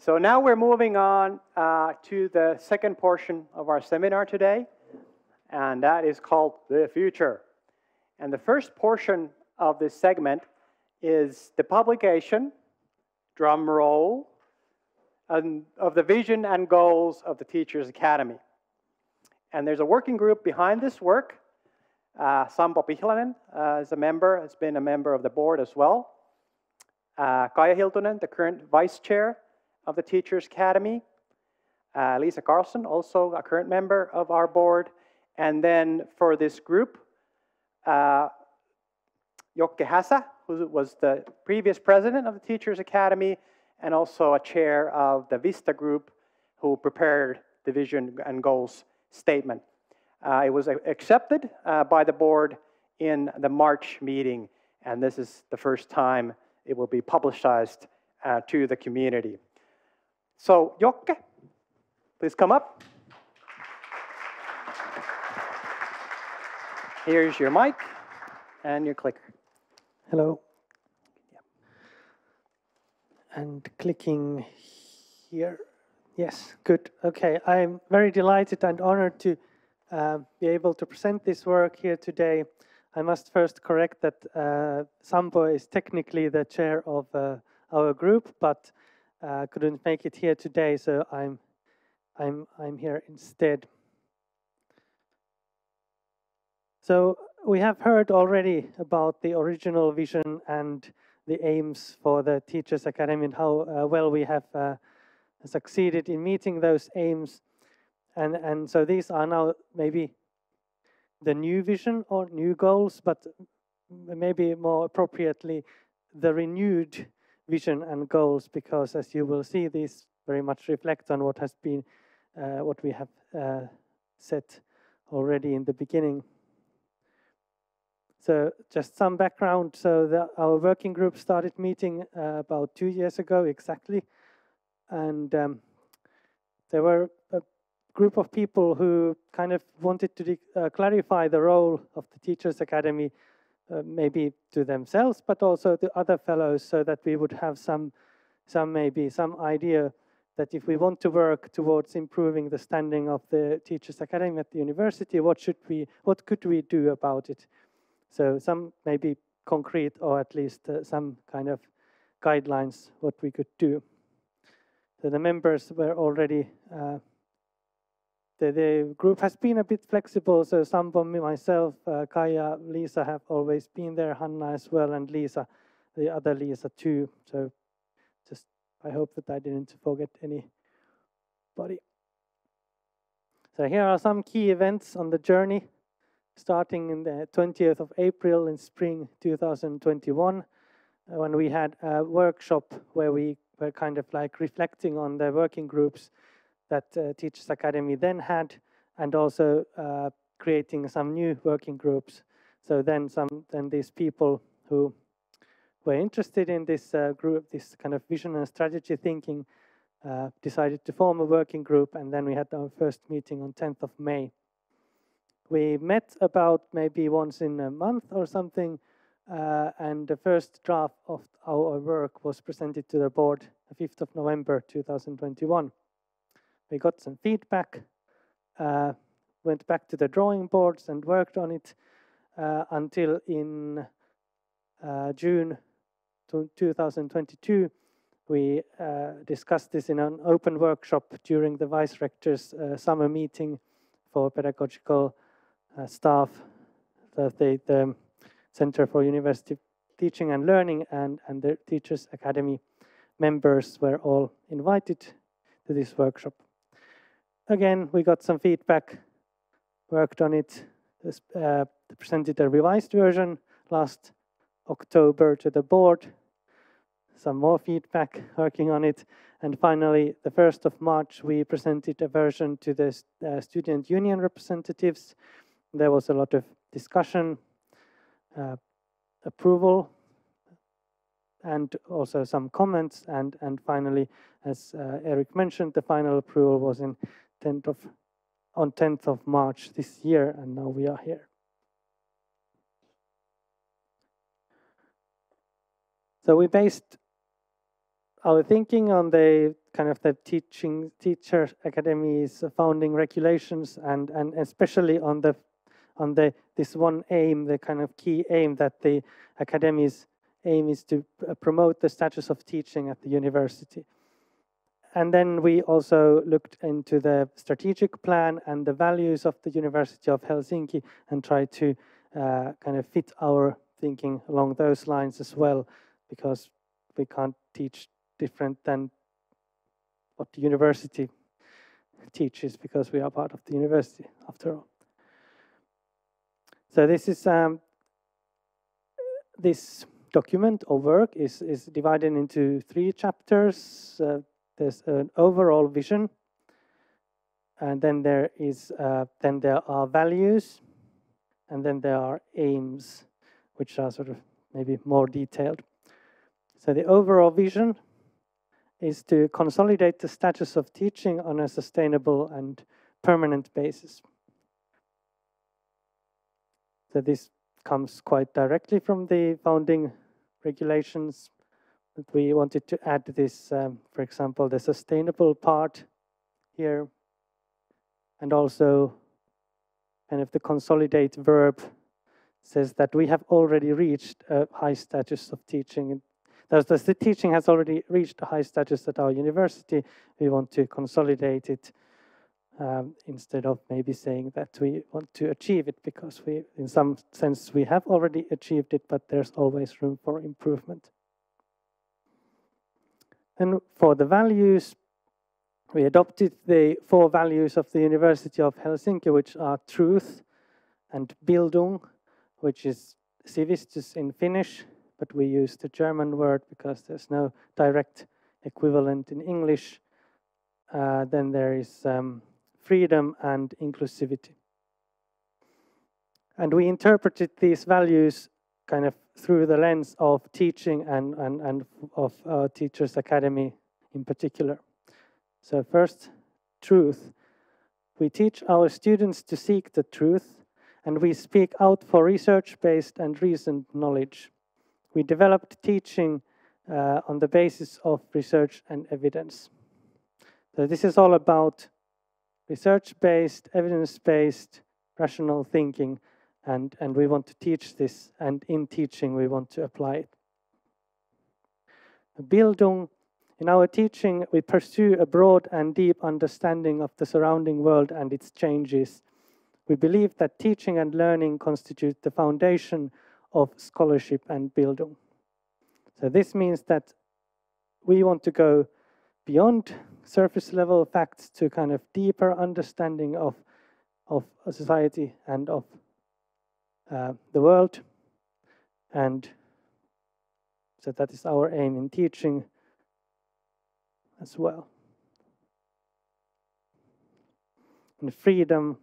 So now we're moving on to the second portion of our seminar today, and that is called The Future. And the first portion of this segment is the publication, drum roll, of the vision and goals of the Teachers Academy. And there's a working group behind this work. Sampo Pihlainen is a member, has been a member of the board as well. Kaija Hiltunen, the current vice chair of the Teachers Academy. Liisa Karlsson, also a current member of our board. And then for this group, Jokke Häsä, who was the previous president of the Teachers Academy, and also a chair of the Vista group, who prepared the vision and goals statement. It was accepted by the board in the March meeting, and this is the first time it will be publicized to the community. So, Jokke, please come up. Here's your mic and your clicker. Hello. And clicking here. Yes, good. Okay, I'm very delighted and honored to be able to present this work here today. I must first correct that Sampo is technically the chair of our group, but couldn't make it here today, so I'm here instead. So we have heard already about the original vision and the aims for the Teachers Academy and how well we have succeeded in meeting those aims. And so these are now maybe the new vision or new goals, but maybe more appropriately, the renewed vision and goals, because as you will see, these very much reflect on what has been, what we have set already in the beginning. So just some background. So our working group started meeting about 2 years ago exactly. And there were a group of people who kind of wanted to clarify the role of the Teachers Academy, maybe to themselves, but also to other fellows, so that we would have some idea that if we want to work towards improving the standing of the Teachers Academy at the university, what could we do about it? So some maybe concrete, or at least some kind of guidelines what we could do. So the members were already, the group has been a bit flexible, so Sampo, myself, Kaija, Liisa have always been there, Hanna as well, and Liisa, the other Liisa too. So just, I hope that I didn't forget anybody. So here are some key events on the journey, starting in the 20th of April in spring 2021, when we had a workshop where we were kind of like reflecting on the working groups that Teachers Academy then had, and also creating some new working groups. So then these people who were interested in this group, this kind of vision and strategy thinking, decided to form a working group, and then we had our first meeting on 10th of May. We met about maybe once in a month or something, and the first draft of our work was presented to the board the 5th of November 2021. We got some feedback, went back to the drawing boards and worked on it until in June 2022. We discussed this in an open workshop during the Vice Rector's summer meeting for pedagogical staff, the Center for University Teaching and Learning, and the Teachers Academy members were all invited to this workshop. Again, we got some feedback, worked on it, presented a revised version last October to the board, some more feedback, working on it, and finally, the 1st of March, we presented a version to the student union representatives. There was a lot of discussion, approval, and also some comments, and finally, as Eric mentioned, the final approval was on 10th of March this year, and now we are here. So we based our thinking on the kind of the teacher academies founding regulations, and especially on this one aim, the kind of key aim that the academy's aim is to promote the status of teaching at the university. And then we also looked into the strategic plan and the values of the University of Helsinki and tried to kind of fit our thinking along those lines as well, because we can't teach different than what the university teaches, because we are part of the university after all. So this is this document or work is divided into 3 chapters. There's an overall vision, and then there are values, and then there are aims, which are sort of maybe more detailed. So the overall vision is to consolidate the status of teaching on a sustainable and permanent basis. So this comes quite directly from the founding regulations. But we wanted to add this, for example, the sustainable part here, and also kind of the consolidate verb says that we have already reached a high status of teaching. Thus, the teaching has already reached a high status at our university. We want to consolidate it instead of maybe saying that we want to achieve it, because in some sense, we have already achieved it, but there's always room for improvement. And for the values, we adopted the 4 values of the University of Helsinki, which are truth and Bildung, which is sivistys in Finnish, but we use the German word because there's no direct equivalent in English. Then there is freedom and inclusivity. And we interpreted these values kind of through the lens of teaching and of Teachers Academy in particular. So first, truth. We teach our students to seek the truth, and we speak out for research-based and reasoned knowledge. We developed teaching on the basis of research and evidence. So this is all about research-based, evidence-based, rational thinking, and we want to teach this, and in teaching we want to apply it. Bildung. In our teaching, we pursue a broad and deep understanding of the surrounding world and its changes. We believe that teaching and learning constitute the foundation of scholarship and Bildung. So this means that we want to go beyond surface level facts to kind of deeper understanding of a society and of the world. And so that is our aim in teaching as well. And freedom.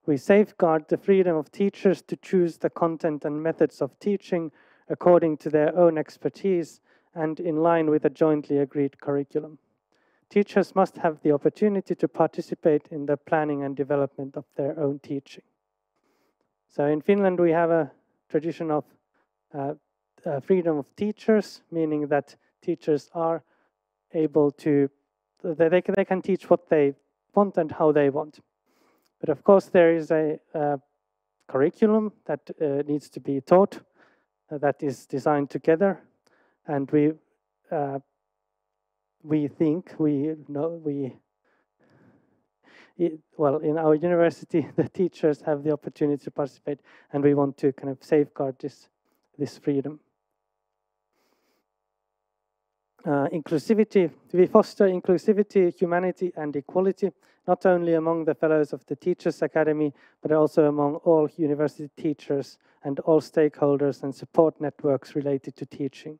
We safeguard the freedom of teachers to choose the content and methods of teaching according to their own expertise and in line with a jointly agreed curriculum. Teachers must have the opportunity to participate in the planning and development of their own teaching. So in Finland we have a tradition of freedom of teachers, meaning that teachers are able to, they can teach what they want and how they want. But of course there is a curriculum that needs to be taught that is designed together, and we think, well, in our university the teachers have the opportunity to participate, and we want to kind of safeguard this freedom. Inclusivity. We foster inclusivity, humanity and equality, not only among the fellows of the Teachers Academy, but also among all university teachers and all stakeholders and support networks related to teaching.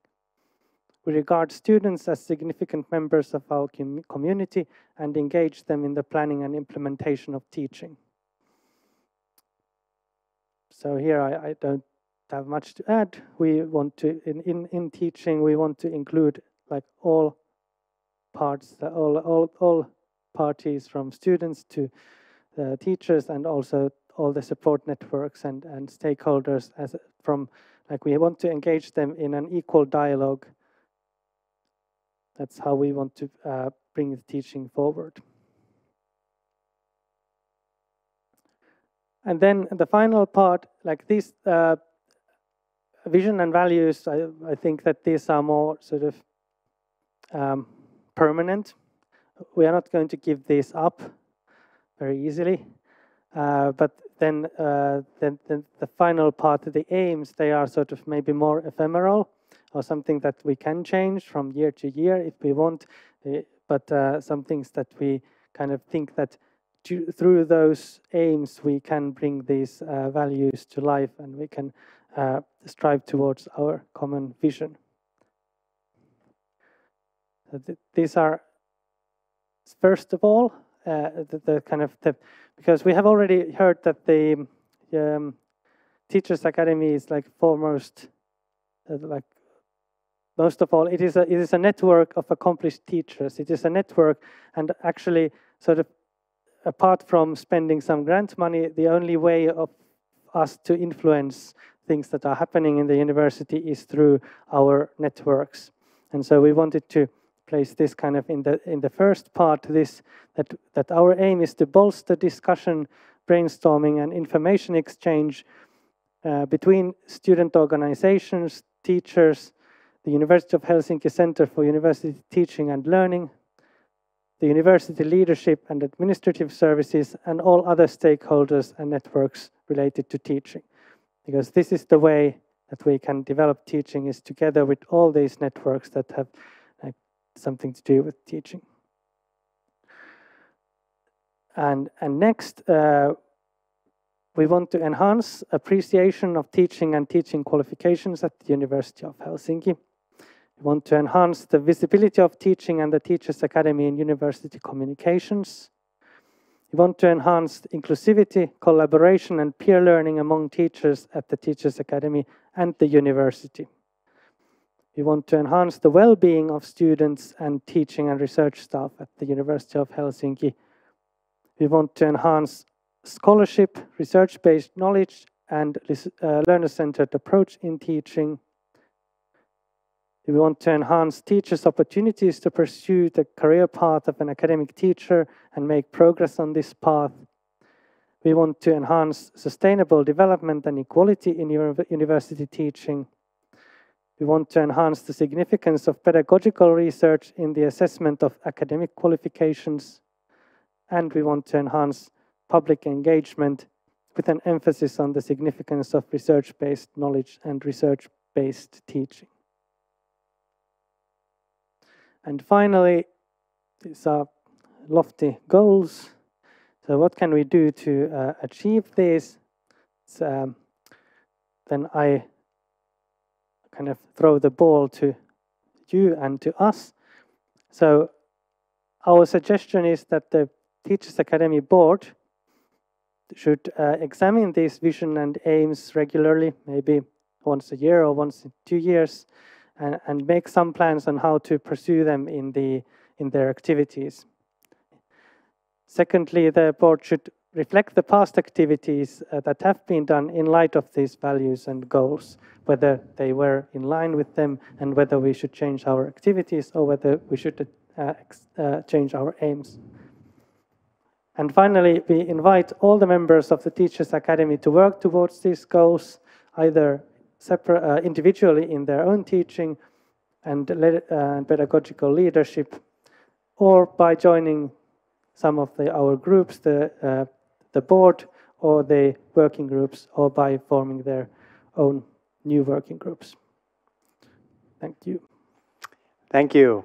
We regard students as significant members of our community and engage them in the planning and implementation of teaching. So here I don't have much to add. We want to, in teaching, we want to include like all parts, all parties, from students to teachers, and also all the support networks and stakeholders, we want to engage them in an equal dialogue That's how we want to bring the teaching forward. And then the final part, like these vision and values, I think that these are more sort of permanent. We are not going to give these up very easily. But then the final part, the aims, they are sort of maybe more ephemeral, or something that we can change from year to year if we want. But some things that we kind of think that through those aims we can bring these values to life, and we can strive towards our common vision. These are, first of all, the kind of because we have already heard that the Teachers Academy is like foremost, like most of all, it is a network of accomplished teachers. It is a network, and actually, sort of apart from spending some grant money, the only way of us to influence things that are happening in the university is through our networks. And so we wanted to place this kind of in the first part, that our aim is to bolster discussion, brainstorming, and information exchange between student organizations, teachers, the University of Helsinki Center for University Teaching and Learning, the university leadership and administrative services, and all other stakeholders and networks related to teaching. Because this is the way that we can develop teaching, is together with all these networks that have something to do with teaching. And next, we want to enhance appreciation of teaching and teaching qualifications at the University of Helsinki. We want to enhance the visibility of teaching and the Teachers Academy in university communications. We want to enhance inclusivity, collaboration, and peer learning among teachers at the Teachers Academy and the university. We want to enhance the well-being of students and teaching and research staff at the University of Helsinki. We want to enhance scholarship, research-based knowledge, and learner-centered approach in teaching. We want to enhance teachers' opportunities to pursue the career path of an academic teacher and make progress on this path. We want to enhance sustainable development and equality in university teaching. We want to enhance the significance of pedagogical research in the assessment of academic qualifications. And we want to enhance public engagement with an emphasis on the significance of research-based knowledge and research-based teaching. And finally, these are lofty goals. So what can we do to achieve these? Then I kind of throw the ball to you and to us. So our suggestion is that the Teachers Academy board should examine these vision and aims regularly, maybe once a year or once in 2 years, and make some plans on how to pursue them in their activities. Secondly, the board should reflect the past activities that have been done in light of these values and goals, whether they were in line with them, and whether we should change our activities or whether we should change our aims. And finally, we invite all the members of the Teachers Academy to work towards these goals, either individually in their own teaching and pedagogical leadership, or by joining some of our groups, the board or the working groups, or by forming their own new working groups. Thank you. Thank you.